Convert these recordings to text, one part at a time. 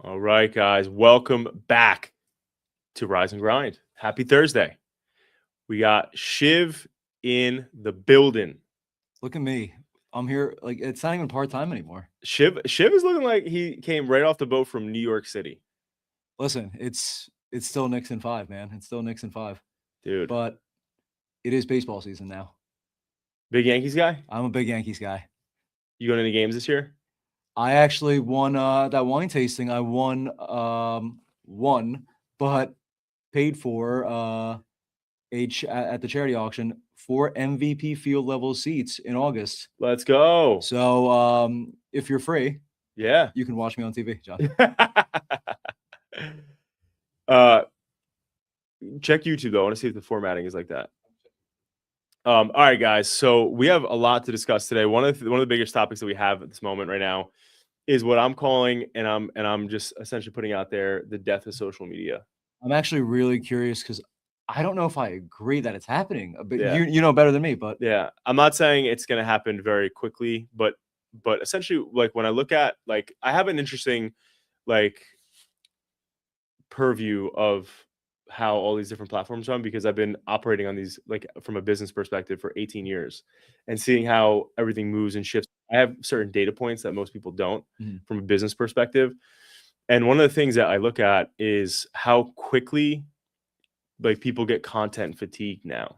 All right, guys, welcome back to Rise and Grind. Happy Thursday. We got Shiv in the building. Look at me. I'm here. Like it's not even part time anymore. Shiv is looking like he came right off the boat from New York City. Listen, it's still Nixon 5, man. It's still Nixon 5. Dude. But it is baseball season now. Big Yankees guy? I'm a big Yankees guy. You going to any games this year? I actually won that wine tasting. I won but paid for at the charity auction 4 MVP field level seats in August. Let's go. So if you're free, yeah, you can watch me on TV, John. Check YouTube though. I want to see if the formatting is like that. All right, guys. So we have a lot to discuss today. One of the biggest topics that we have at this moment right now is what I'm calling, and I'm just essentially putting out there, the death of social media. I'm actually really curious because I don't know if I agree that it's happening, but you know better than me. But yeah, I'm not saying it's going to happen very quickly, but essentially, like when I look at, like, I have an interesting like purview of how all these different platforms run, because I've been operating on these, like, from a business perspective for 18 years and seeing how everything moves and shifts. I have certain data points that most people don't from a business perspective. And one of the things that I look at is how quickly, like, people get content fatigue now.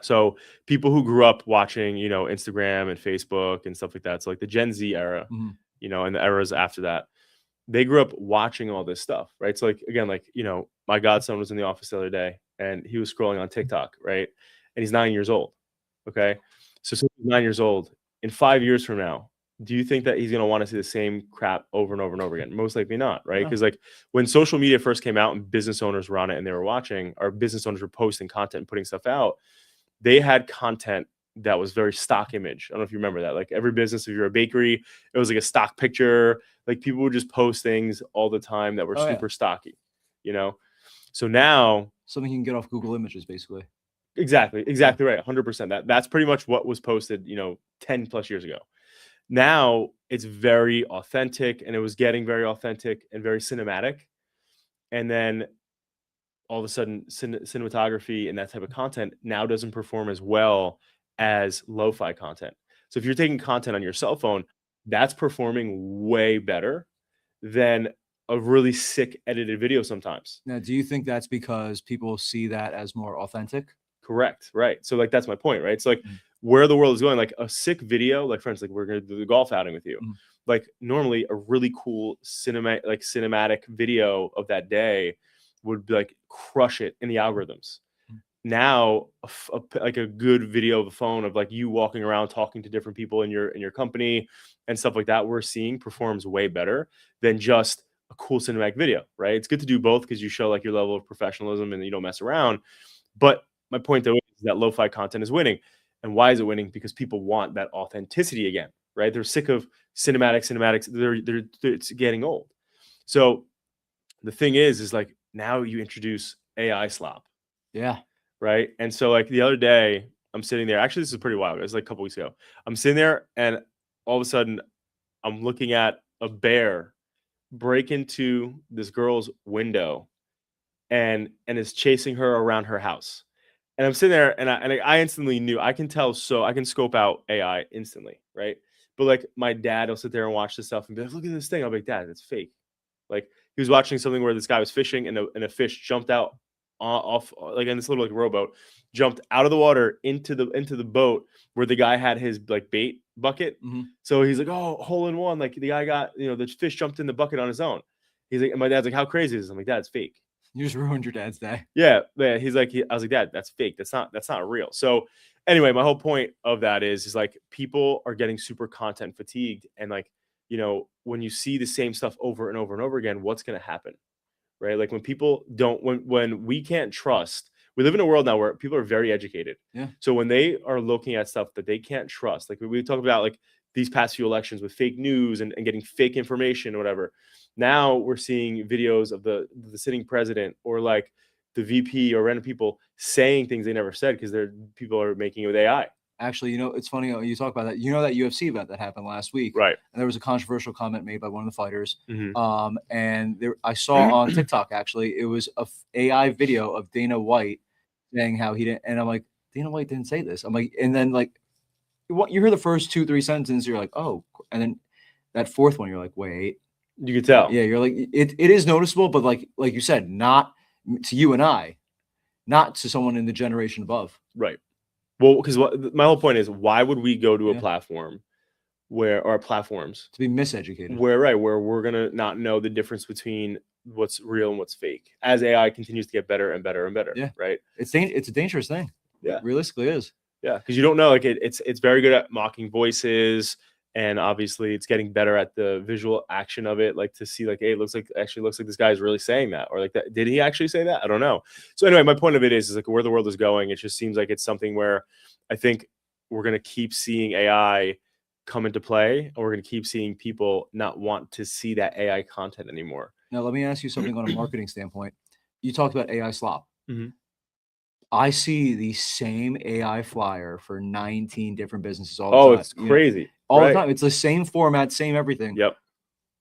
So people who grew up watching, Instagram and Facebook and stuff like that, so like the Gen Z era, and the eras after that, they grew up watching all this stuff, right? So, like, again, like, my godson was in the office the other day and he was scrolling on TikTok, right? And he's 9 years old. Okay. So he's 9 years old. In 5 years from now, do you think that he's going to want to see the same crap over and over and over again? Most likely not, right? Because like when social media first came out and business owners were on it and they were watching, or business owners were posting content and putting stuff out, they had content that was very stock image. I don't know if you remember that. Like every business, if you're a bakery, it was like a stock picture. Like people would just post things all the time that were super stocky, So now something you can get off Google Images, basically. Exactly right. 100%. That's pretty much what was posted, 10 plus years ago. Now it's very authentic, and it was getting very authentic and very cinematic. And then all of a sudden, cinematography and that type of content now doesn't perform as well as lo-fi content. So if you're taking content on your cell phone, that's performing way better than a really sick edited video sometimes. Now, do you think that's because people see that as more authentic? Correct. Right. So like, that's my point, right? So like where the world is going, like a sick video, like for instance, like we're going to do the golf outing with you. Like normally a really cool cinematic video of that day would be like crush it in the algorithms. Now, like a good video of a phone of like you walking around talking to different people in your company and stuff like that, we're seeing performs way better than just a cool cinematic video, right? It's good to do both because you show like your level of professionalism and you don't mess around. But my point though is that lo-fi content is winning. And why is it winning? Because people want that authenticity again, right? They're sick of cinematics. It's getting old. So the thing is like now you introduce AI slop. Yeah. Right. And so like the other day, I'm sitting there. Actually, this is pretty wild. It was like a couple weeks ago. I'm sitting there and all of a sudden I'm looking at a bear break into this girl's window and is chasing her around her house. And I'm sitting there and I instantly knew. I can tell, so I can scope out AI instantly, right? But like my dad will sit there and watch this stuff and be like, look at this thing. I'll be like, Dad, it's fake. Like he was watching something where this guy was fishing and a fish jumped out off like in this little like rowboat, jumped out of the water into the boat where the guy had his like bait bucket. So he's like, oh, hole in one. Like the guy got, the fish jumped in the bucket on his own. He's like, and my dad's like, how crazy is this? I'm like, Dad, it's fake. You just ruined your dad's day. Yeah. He's like, I was like, Dad, that's fake. That's not real. So anyway, my whole point of that is like people are getting super content fatigued. And like, when you see the same stuff over and over and over again, what's going to happen? Right? Like when people don't, when we can't trust, we live in a world now where people are very educated. Yeah. So when they are looking at stuff that they can't trust, like we talk about like these past few elections with fake news and getting fake information or whatever. Now we're seeing videos of the sitting president or like the VP or random people saying things they never said because people are making it with AI. Actually, it's funny you talk about that. You know that UFC event that happened last week, Right. and there was a controversial comment made by one of the fighters. Mhm. And I saw on TikTok, actually, it was a AI video of Dana White saying how he didn't, and I'm like, Dana White didn't say this. I'm like, and then like, what you hear the first 2-3 sentences, you're like, oh, and then that fourth one, you're like, wait, You could tell. yeah, you're like, it is noticeable, but like you said, not to you and I, not to someone in the generation above. Right. Well, because my whole point is, why would we go to a Yeah. platform or platforms To be miseducated. where we're gonna not know the difference between what's real and what's fake as AI continues to get better and better and better. Yeah. Right. It's a dangerous thing. Yeah. It realistically is. Yeah, because you don't know, like it's very good at mocking voices, and obviously it's getting better at the visual action of it, like to see like, hey, it looks like this guy is really saying that, or like that. Did he actually say that? I don't know. So anyway, my point of it is like where the world is going. It just seems like it's something where I think we're gonna keep seeing AI come into play, and we're gonna keep seeing people not want to see that AI content anymore. Now, let me ask you something on a marketing standpoint. You talked about AI slop. Mhm. I see the same AI flyer for 19 different businesses all the Oh, time. it's crazy. All Right. the time. It's the same format, same everything. Yep.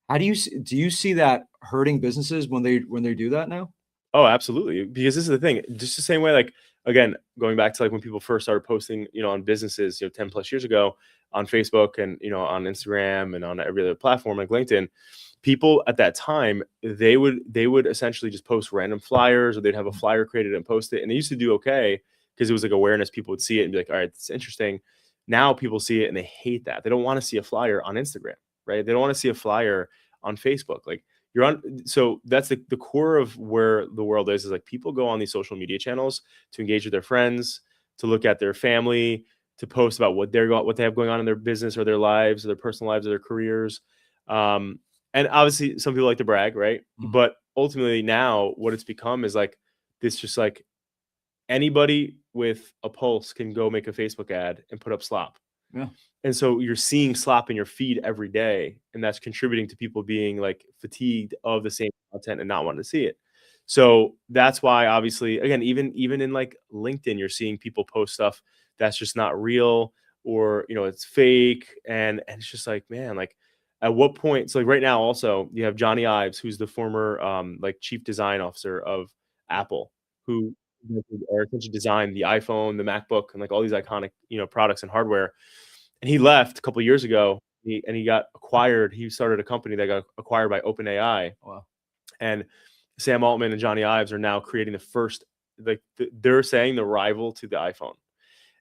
How do you see that hurting businesses when they do that now? Oh, absolutely. Because this is the thing, just the same way, like, again, going back to like when people first started posting, on businesses, 10 plus years ago on Facebook and, on Instagram and on every other platform like LinkedIn, people at that time, they would essentially just post random flyers, or they'd have a flyer created and post it. And they used to do okay because it was like awareness. People would see it and be like, all right, it's interesting. Now people see it and they hate that. They don't want to see a flyer on Instagram, right? They don't want to see a flyer on Facebook. Like, you're on, so that's the core of where the world is like people go on these social media channels to engage with their friends, to look at their family, to post about what they have going on in their business or their lives or their personal lives or their careers. And obviously some people like to brag, right? But ultimately now what it's become is like this, just like anybody with a pulse can go make a Facebook ad and put up slop. Yeah. And so you're seeing slop in your feed every day, and that's contributing to people being like fatigued of the same content and not wanting to see it. So that's why, obviously, again, even in like LinkedIn, you're seeing people post stuff that's just not real, or it's fake, and it's just like, man, like at what point? So like right now, also you have Johnny Ives, who's the former like chief design officer of Apple, who essentially designed the iPhone, the MacBook, and like all these iconic products and hardware. And he left a couple of years ago, and he got acquired. He started a company that got acquired by OpenAI. Wow. And Sam Altman and Johnny Ives are now creating the first, like they're saying, the rival to the iPhone.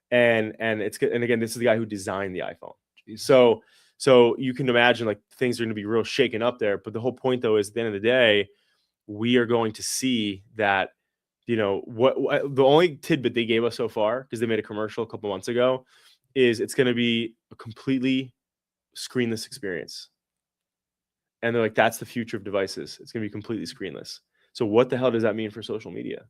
And again, this is the guy who designed the iPhone. Jeez. So you can imagine like things are going to be real shaken up there. But the whole point, though, is at the end of the day, we are going to see that, what the only tidbit they gave us so far, because they made a commercial a couple months ago, is it's going to be a completely screenless experience. And they're like, that's the future of devices. It's going to be completely screenless. So what the hell does that mean for social media?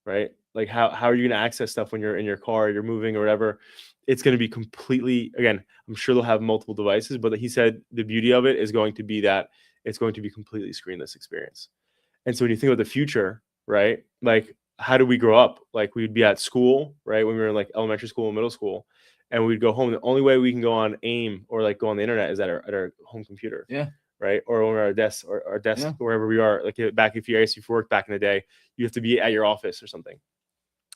Right? Like how are you going to access stuff when you're in your car, you're moving or whatever? It's going to be completely, again, I'm sure they'll have multiple devices, but he said the beauty of it is going to be that it's going to be completely screenless experience. And so when you think about the future, right? Like, how do we grow up? Like, we'd be at school, right? When we were in like elementary school and middle school, and we'd go home. The only way we can go on AIM or like go on the internet is at our home computer. Yeah. Right. Or on our desk Yeah. wherever we are. Like back, if you worked back in the day, you have to be at your office or something.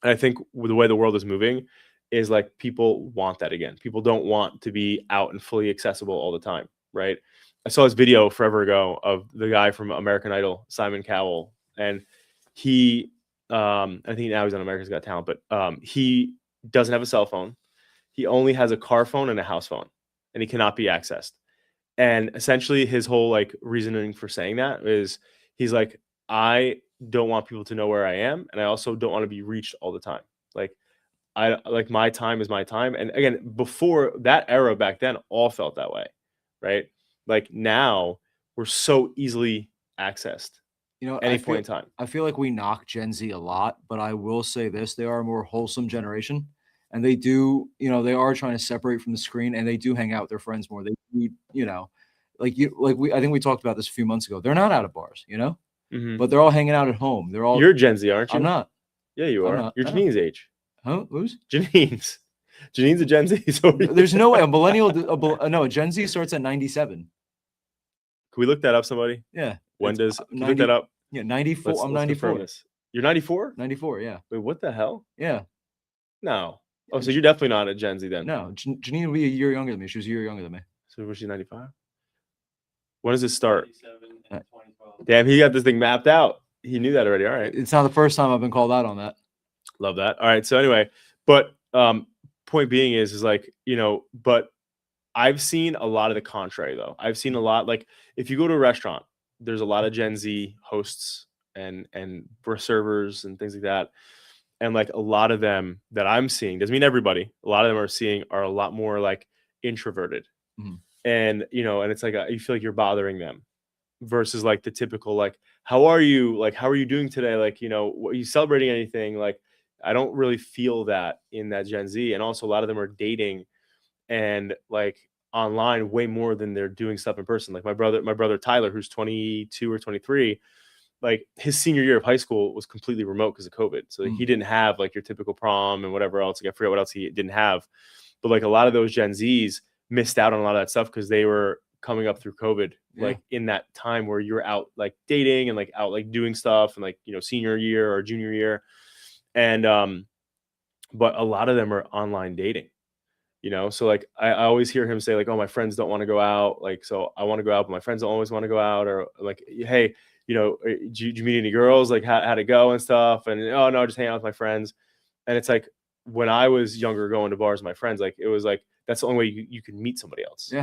And I think with the way the world is moving is like people want that again. People don't want to be out and fully accessible all the time. Right. I saw this video forever ago of the guy from American Idol, Simon Cowell, and he, I think now he's on America's Got Talent, but he doesn't have a cell phone. He only has a car phone and a house phone, and he cannot be accessed. And essentially his whole like reasoning for saying that is he's like, I don't want people to know where I am, and I also don't want to be reached all the time. Like, I like my time is my time. And again, before that era back then, all felt that way, right? Like now we're so easily accessed any point in time. I feel like we knock Gen Z a lot, but I will say this: they are a more wholesome generation, and they do, they are trying to separate from the screen, and they do hang out with their friends more. They do, I think we talked about this a few months ago. They're not out of bars, but they're all hanging out at home. They're all. You're Gen Z, aren't you? I'm not. Yeah, you I'm are. not. You're No. Janine's age. Huh? Who's? Janine's. Janine's a Gen Z. So There's no way a millennial. No, a Gen Z starts at 97. Can we look that up, somebody? Yeah. When It's, does uh, can you look that 90 up? Yeah, 94. I'm Let's confirm 94. this. You're 94? 94. Yeah. Wait, what the hell? Yeah. No. Oh, so you're definitely not a Gen Z then. No, Janine will be a year younger than me. She was a year younger than me. So was she 95? When does it start? 97 in 2012. Damn, he got this thing mapped out. He knew that already. All right. It's not the first time I've been called out on that. Love that. All right. So anyway, but point being is like, but I've seen a lot of the contrary though. I've seen a lot, like if you go to a restaurant, there's a lot of Gen Z hosts and for servers and things like that. And like a lot of them that I'm seeing, doesn't mean everybody, a lot of them are a lot more like introverted. Mhm. And, and it's like, you feel like you're bothering them versus like the typical, like, how are you? Like, how are you doing today? Like, are you celebrating anything? Like, I don't really feel that in that Gen Z. And also a lot of them are dating and like online way more than they're doing stuff in person. Like my brother Tyler, who's 22 or 23, like his senior year of high school was completely remote because of COVID. So he didn't have like your typical prom and whatever else. Like, I forget what else he didn't have. But like a lot of those Gen Zs missed out on a lot of that stuff because they were coming up through COVID, like in that time where you're out like dating and like out like doing stuff and like, senior year or junior year. And but a lot of them are online dating. So like I always hear him say like, oh, my friends don't want to go out, like, so I want to go out but my friends don't always want to go out, or like, hey, did you meet any girls, like how'd it go and stuff, and oh no, just hang out with my friends. And it's like when I was younger going to bars with my friends, like it was like that's the only way you could meet somebody else.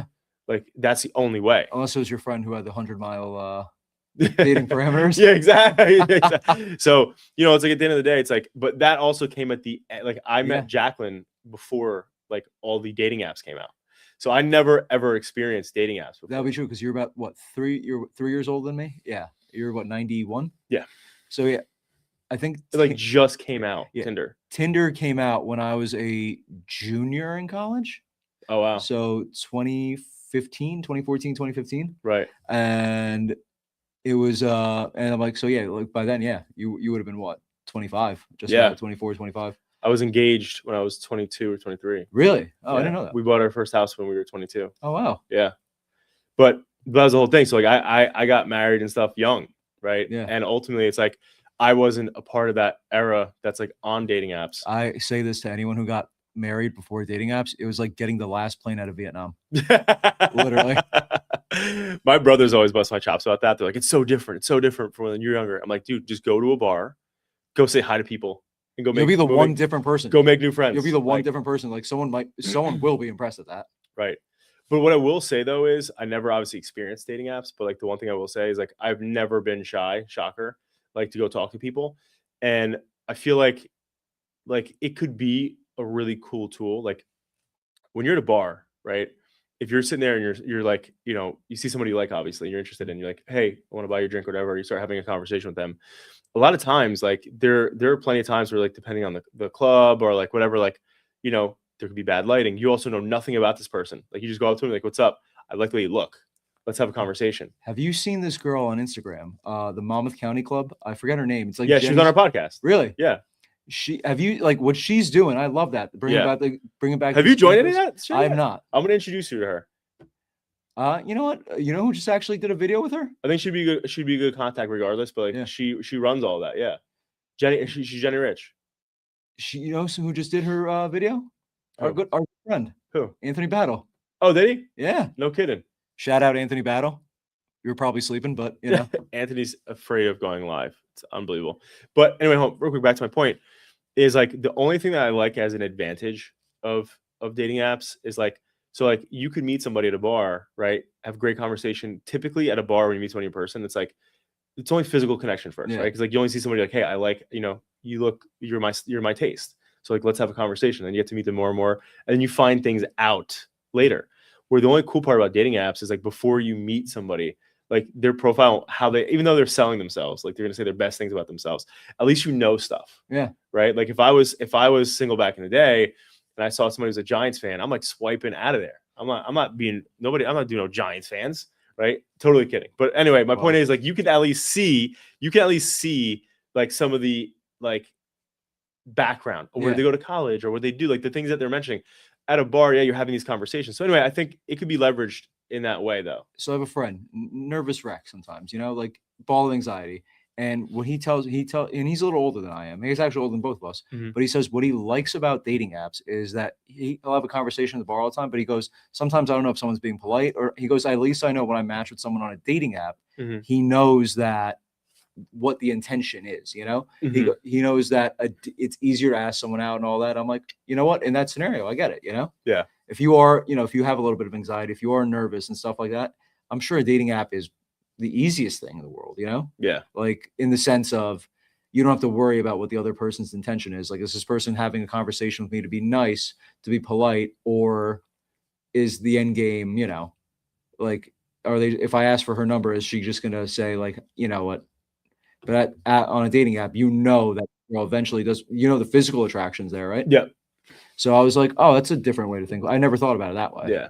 Like that's the only way, unless it was your friend who had the 100-mile dating parameters. Yeah, exactly. So it's like at the end of the day, it's like, but that also came at the like I met Jacqueline before like all the dating apps came out. So I never ever experienced dating apps before. That'd be true because you're about what, you're 3 years older than me. Yeah, you're what, 91. Yeah. So yeah, I think it like just came out. Tinder came out when I was a junior in college. Oh wow. So 2014, 2015. Right. And it was and I'm like, so yeah, like by then, you would have been what, 25, just about 24, 25. I was engaged when I was 22 or 23. Really? Oh, I didn't know that. We bought our first house when we were 22. Oh wow. Yeah. But that was the whole thing. So like I got married and stuff young, right? Yeah. And ultimately it's like I wasn't a part of that era that's like on dating apps. I say this to anyone who got married before dating apps. It was like getting the last plane out of Vietnam. Literally. My brothers always bust my chops about that. They're like, it's so different. It's so different from when you're younger. I'm like, dude, just go to a bar, go say hi to people, and go. You'll be the one different person. Go make new friends. You'll be the one different person. Like someone will be impressed at that. Right. But what I will say though is I never obviously experienced dating apps, but like the one thing I will say is like I've never been shy, shocker, like to go talk to people. And I feel like it could be a really cool tool. Like when you're at a bar, right? If you're sitting there and you're like, you see somebody you like, obviously you're interested in, you're like, hey, I want to buy you a drink or whatever. You start having a conversation with them. A lot of times, like there are plenty of times where like, depending on the club or like whatever, like, there could be bad lighting. You also know nothing about this person. Like you just go up to them like, what's up? I like the way you look. Let's have a conversation. Have you seen this girl on Instagram? The Monmouth County Club. I forget her name. It's like, yeah, she's on our podcast. Really? Yeah. Have you like what she's doing? I love that. Bring it back. Have you joined any of that? I have not. I'm going to introduce you to her. You know what? You know who just actually did a video with her? I think she'd be good. She'd be a good contact regardless. But like she runs all that. Yeah, Jenny. She's Jenny Rich. She who just did her video? Our good friend. Who? Anthony Battle. Oh, did he? Yeah. No kidding. Shout out Anthony Battle. You were probably sleeping, but Anthony's afraid of going live. It's unbelievable. But anyway, real quick, back to my point is like the only thing that I like as an advantage of dating apps is like, so like you could meet somebody at a bar, right? Have a great conversation. Typically at a bar when you meet somebody in person, it's like, it's only physical connection first, right? Because like you only see somebody like, hey, I like, you're my taste. So like, let's have a conversation. Then you get to meet them more and more. And then you find things out later. Where the only cool part about dating apps is like before you meet somebody, like their profile, how they, even though they're selling themselves, like they're going to say their best things about themselves, at least stuff. Yeah. Right. Like if I was single back in the day and I saw somebody who's a Giants fan, I'm like swiping out of there. I'm not doing no Giants fans. Right. Totally kidding. But anyway, my point is like, you can at least see like some of the, like background, or where they go to college, or what they do, like the things that they're mentioning at a bar. Yeah, you're having these conversations. So anyway, I think it could be leveraged in that way, though. So I have a friend, nervous wreck sometimes, like ball of anxiety. And what and he's a little older than I am. He's actually older than both of us. But he says what he likes about dating apps is that he'll have a conversation at the bar all the time. But he goes, sometimes I don't know if someone's being polite, or he goes, at least I know when I match with someone on a dating app, he knows that what the intention is, he knows that it's easier to ask someone out and all that. I'm like, you know what, in that scenario, I get it. Yeah. If you are, if you have a little bit of anxiety, if you are nervous and stuff like that, I'm sure a dating app is the easiest thing in the world, Yeah. like in the sense of you don't have to worry about what the other person's intention is. Like, is this person having a conversation with me to be nice, to be polite, or is the end game, like, are they, if I ask for her number, is she just going to say like, you know what? But on a dating app, that girl eventually does, the physical attraction's there, right? Yeah. So I was like, oh, that's a different way to think. I never thought about it that way. Yeah.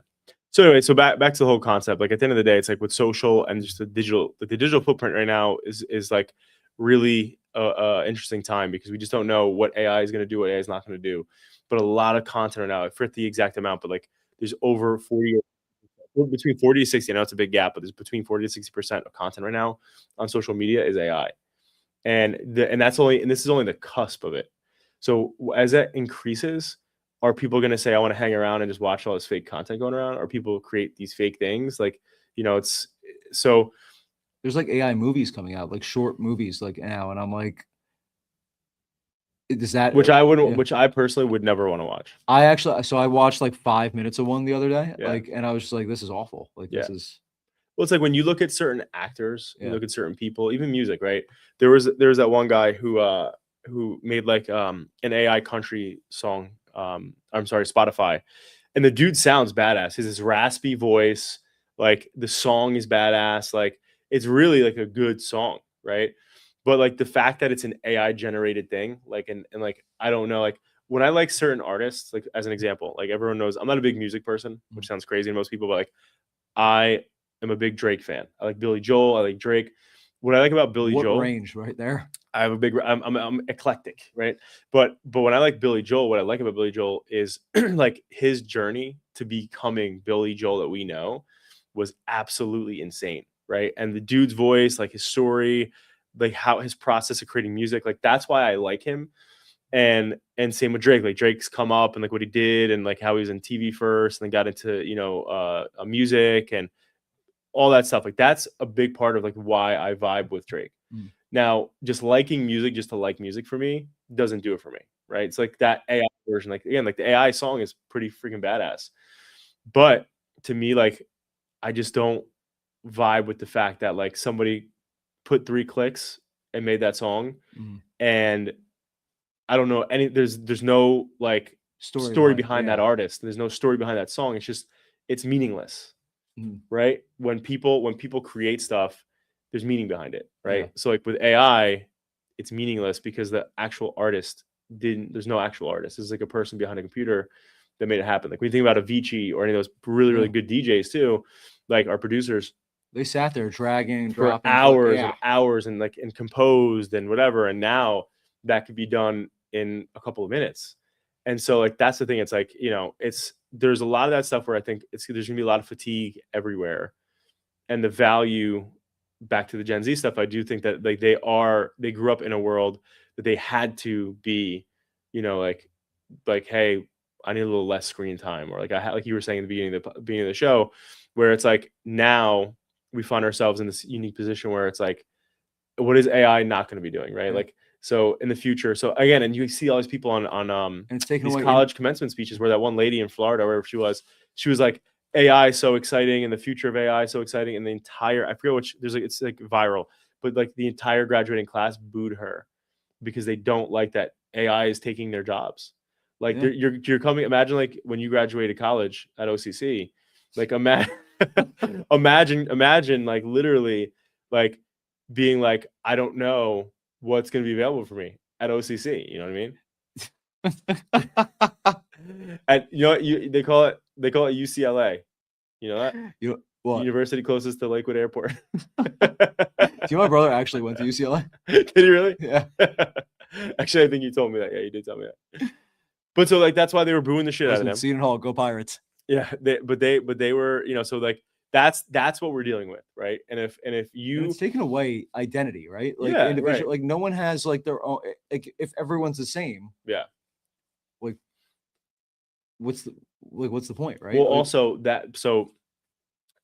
So anyway, so back to the whole concept. Like at the end of the day, it's like with social and just the digital footprint right now is like really interesting time, because we just don't know what AI is going to do, what AI is not going to do. But a lot of content right now, I forget the exact amount, but like there's over 40, between 40 to 60. I know it's a big gap, but there's between 40 to 60% of content right now on social media is AI, and this is only the cusp of it. So as that increases, are people going to say, I want to hang around and just watch all this fake content going around? Or people create these fake things? Like, it's so there's like AI movies coming out, like short movies, like now. And I'm like, is that, which I personally would never want to watch. I watched like 5 minutes of one the other day, and I was just like, this is awful. Like, this is. Well, it's like when you look at certain actors, you look at certain people, even music, right? There was that one guy who made like an AI country song. I'm sorry, Spotify, and the dude sounds badass. He has this raspy voice, like the song is badass, like it's really like a good song, right? But like the fact that it's an AI generated thing, like and like I don't know, like when I like certain artists, like as an example, like everyone knows I'm not a big music person, which sounds crazy to most people, but like I am a big Drake fan. I like Billy Joel, I like Drake. What I like about Billy Joel, what range right there? I have a big, I'm eclectic, right? But when I like Billy Joel, what I like about Billy Joel is like his journey to becoming Billy Joel that we know was absolutely insane, right? And the dude's voice, like his story, like how his process of creating music, like that's why I like him. And same with Drake. Like Drake's come up and like what he did, and like how he was in TV first, and then got into music and all that stuff. Like that's a big part of like why I vibe with Drake. Now, just liking music just to like music for me doesn't do it for me, right? It's like that AI version. Like again, like the AI song is pretty freaking badass, but to me, like I just don't vibe with the fact that like somebody put 3 clicks and made that song, and I don't know there's no like story behind that artist. There's no story behind that song. It's meaningless, right? When people create stuff, there's meaning behind it, right? Yeah. So like with AI, it's meaningless because the actual artist there's no actual artist. There's like a person behind a computer that made it happen. Like when you think about Avicii or any of those really, really good DJs too, like our producers, they sat there dragging for hours and hours and like and composed and whatever. And now that could be done in a couple of minutes. And so like that's the thing. It's like, there's a lot of that stuff where I think there's gonna be a lot of fatigue everywhere. And the value, back to the Gen Z stuff, I do think that like they grew up in a world that they had to be, like hey, I need a little less screen time, or like you were saying at the beginning of the show, where it's like now we find ourselves in this unique position where it's like, what is AI not going to be doing, right? Like so in the future. So again, and you see all these people on and it's taking these college commencement speeches, where that one lady in Florida, wherever she was like, AI so exciting, and the future of AI so exciting, and the entire, I forget which, it's like viral, but like the entire graduating class booed her because they don't like that AI is taking their jobs. Like you're coming, imagine like when you graduated college at OCC, like imagine like literally like being like, I don't know what's going to be available for me at OCC. You know what I mean? And they call it UCLA. You know that? What? University closest to Lakewood Airport. Do you know my brother actually went to UCLA? Did he really? Yeah. Actually, I think you told me that. Yeah, you did tell me that. But so like that's why they were booing the shit out of Listen, them. Seton Hall, go Pirates. Yeah, but they were, so like that's what we're dealing with, right? And if And you it's taken away identity, right? Like Yeah, right. individual, like no one has like their own. Like if everyone's the same, Yeah. like what's the point, right? Well, Like, also so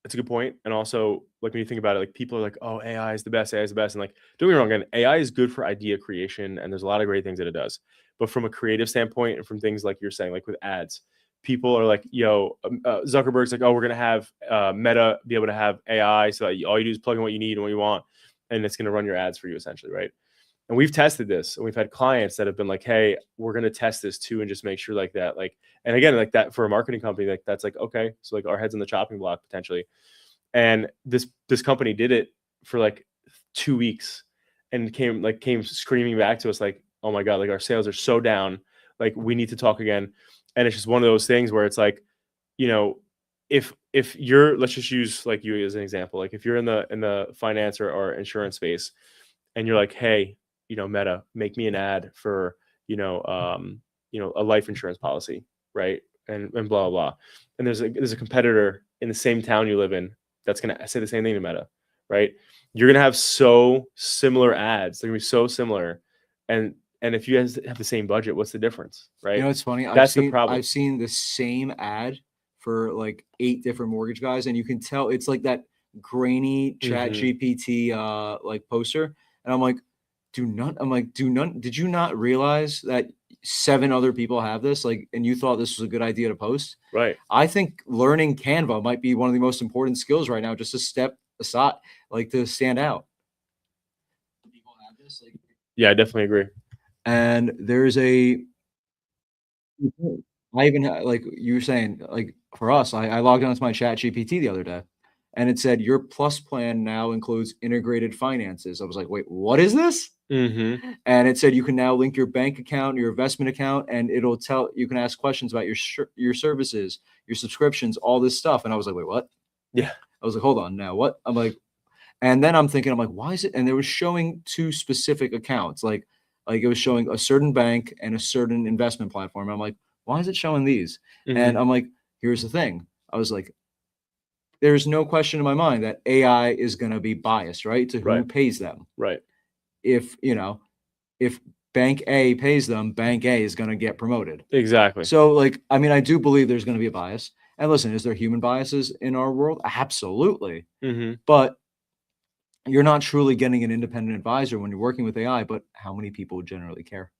it's a good point. And also, like when you think about it, like people are like, "Oh, AI is the best. AI is the best." And like, don't get me wrong, again, AI is good for idea creation, and there's a lot of great things that it does. But from a creative standpoint, and from things like you're saying, like with ads, people are like, "Yo, Zuckerberg's like, oh, we're gonna have Meta be able to have AI, so that all you do is plug in what you need and what you want, and it's gonna run your ads for you, essentially, right?" And we've tested this, and we've had clients that have been like, "Hey, we're gonna test this too, and just make sure like that." Like, and again, like that for a marketing company, like that's like okay, so like our heads on the chopping block potentially. And this company did it for like 2 weeks, and came screaming back to us like, "Oh my god, like our sales are so down, like we need to talk again." And it's just one of those things where it's like, you know, if you're, let's just use like you as an example, like if you're in the finance or insurance space, and you're like, "Hey, Meta, make me an ad for, a life insurance policy, right?" And blah blah blah. And there's a competitor in the same town you live in that's gonna say the same thing to Meta, right? You're gonna have so similar ads. They're gonna be so similar, and if you guys have the same budget, what's the difference, you right? know, it's funny. That's the problem. I've seen the same ad for like 8 different mortgage guys, and you can tell it's like that grainy Chat Mhm. GPT like poster. And I'm like, did you not realize that 7 other people have this? Like, and you thought this was a good idea to post? Right. I think learning Canva might be one of the most important skills right now, just to step aside, like to stand out. People have this, like, Yeah, I definitely agree. and there's a I even like you were saying, like for us, I logged onto my Chat GPT the other day, and it said your plus plan now includes integrated finances. I was like, wait, what is this? Mhm. And it said you can now link your bank account, your investment account, and it'll tell you can ask questions about your services, your subscriptions, all this stuff. And I was like, wait, what? Yeah. I was like, hold on, now what? I'm like, and then I'm thinking, I'm like, why is it? And they were showing 2 specific accounts, like it was showing a certain bank and a certain investment platform. I'm like, why is it showing these? And Mhm. I'm like, here's the thing. I was like, there's no question in my mind that AI is going to be biased, right? To who Right. pays them. Right. If, if bank A pays them, bank A is going to get promoted. Exactly. So, like, I mean, I do believe there's going to be a bias. And listen, is there human biases in our world? Absolutely. Mhm. But you're not truly getting an independent advisor when you're working with AI, but how many people generally care?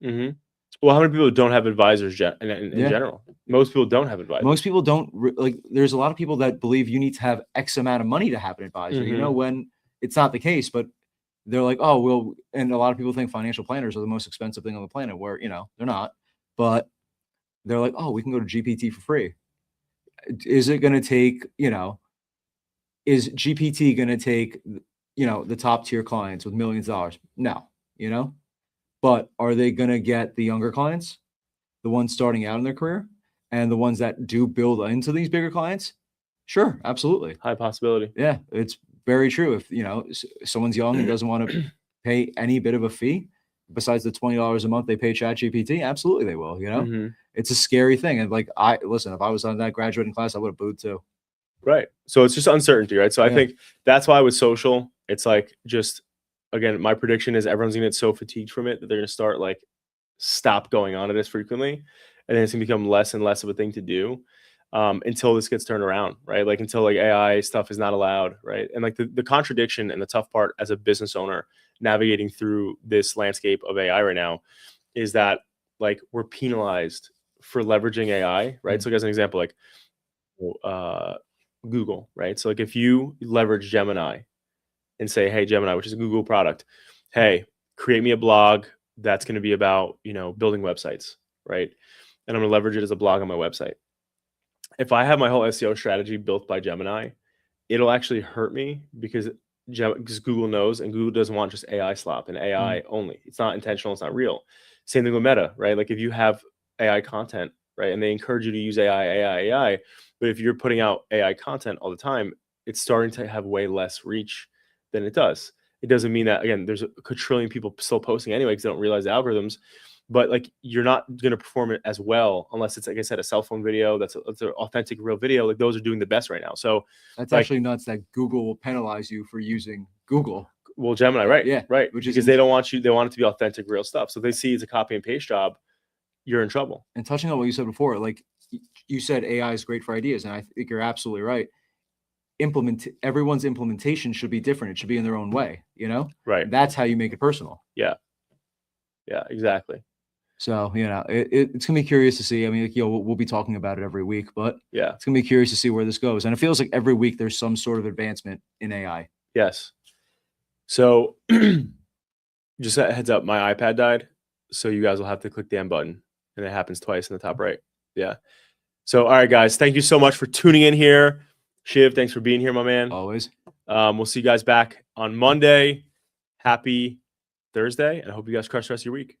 Mhm. Well, how many people don't have advisors in Yeah. general? Most people don't have advisors. Most people don't like, there's a lot of people that believe you need to have X amount of money to have an advisor, Mhm. when it's not the case. But they're like, oh, well, and a lot of people think financial planners are the most expensive thing on the planet, where, they're not. But they're like, oh, we can go to GPT for free. Is it going to take, is GPT going to take, the top tier clients with millions of dollars? No, but are they going to get the younger clients, the ones starting out in their career, and the ones that do build into these bigger clients? Sure, absolutely. High possibility. Yeah, it's very true. If someone's young and doesn't want to pay any bit of a fee besides the $20 a month they pay ChatGPT, absolutely they will. Mhm. It's a scary thing. And like, I listen, if I was on that graduating class, I would have booed too. Right. So it's just uncertainty, right? So I Yeah. think that's why with social, it's like just again, my prediction is everyone's gonna get so fatigued from it that they're gonna start like stop going on it as frequently, and then it's gonna become less and less of a thing to do until this gets turned around, right? Like until like AI stuff is not allowed, right? And like the contradiction and the tough part as a business owner navigating through this landscape of AI right now is that like we're penalized for leveraging AI, right? Mm. So, like, as an example, like uh, Google, right? So, like, if you leverage Gemini and say, "Hey, Gemini," which is a Google product, "Hey, create me a blog that's going to be about building websites," right? And I'm going to leverage it as a blog on my website. If I have my whole SEO strategy built by Gemini, it'll actually hurt me because Google knows, and Google doesn't want just AI slop and Mm. AI only. It's not intentional. It's not real. Same thing with Meta, right? Like if you have AI content, right, and they encourage you to use AI, but if you're putting out AI content all the time, it's starting to have way less reach than it does. it doesn't mean that, again, there's a quadrillion people still posting anyway because they don't realize the algorithms. But like, you're not going to perform it as well unless it's, like I said, a cell phone video that's an authentic, real video. Like, those are doing the best right now. So That's like, actually nuts that Google will penalize you for using Google. well, Gemini, right? Yeah, right. which is Because they don't want you. They want it to be authentic, real stuff. So they see it's a copy and paste job, you're in trouble. And touching on what you said before, like you said, AI is great for ideas, and I think you're absolutely right. Everyone's implementation should be different. It should be in their own way, you know? Right. That's how you make it personal. Yeah. Yeah, exactly. So, you know, it's gonna be curious to see. I mean, like, we'll be talking about it every week, but yeah, it's gonna be curious to see where this goes. And it feels like every week there's some sort of advancement in AI. Yes. So just a heads up, my iPad died. So you guys will have to click the end button, and it happens twice in the top right. Yeah. So, all right, guys, thank you so much for tuning in here. Shiv, thanks for being here, my man. Always. We'll see you guys back on Monday. Happy Thursday, and I hope you guys crush the rest of your week.